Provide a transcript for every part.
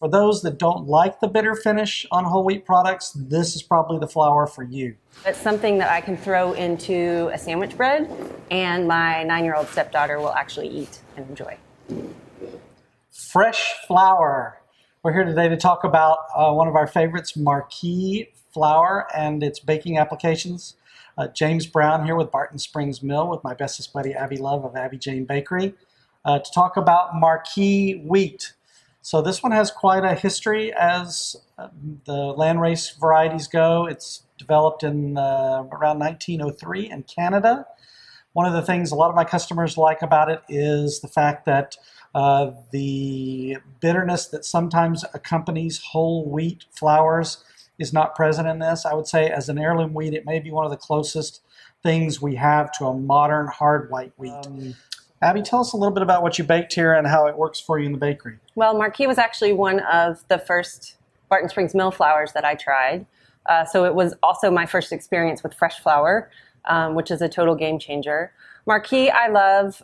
For those that don't like the bitter finish on whole wheat products, this is probably the flour for you. It's something that I can throw into a sandwich bread, and my 9-year-old stepdaughter will actually eat and enjoy. Fresh flour. We're here today to talk about one of our favorites, Marquis flour and its baking applications. James Brown here with Barton Springs Mill with my bestest buddy Abby Love of Abby Jane Bakery to talk about Marquis wheat. So this one has quite a history as the landrace varieties go. It's developed in around 1903 in Canada. One of the things a lot of my customers like about it is the fact that the bitterness that sometimes accompanies whole wheat flours is not present in this. I would say as an heirloom wheat, it may be one of the closest things we have to a modern hard white wheat. Abby, tell us a little bit about what you baked here and how it works for you in the bakery. Well, Marquis was actually one of the first Barton Springs Mill flours that I tried. So it was also my first experience with fresh flour, which is a total game changer. Marquis I love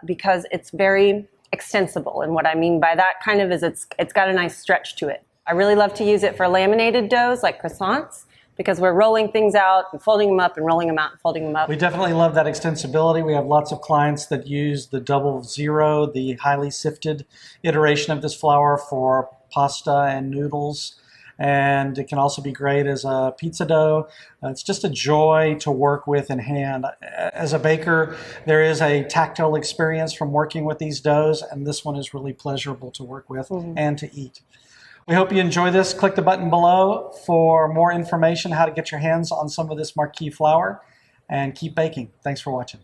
because it's very extensible. And what I mean by that kind of is it's got a nice stretch to it. I really love to use it for laminated doughs like croissants, because we're rolling things out and folding them up and rolling them out and folding them up. We definitely love that extensibility. We have lots of clients that use the 00, the highly sifted iteration of this flour for pasta and noodles. And it can also be great as a pizza dough. It's just a joy to work with in hand. As a baker, there is a tactile experience from working with these doughs, and this one is really pleasurable to work with and to eat. We hope you enjoy this. Click the button below for more information how to get your hands on some of this Marquis flour, and keep baking. Thanks for watching.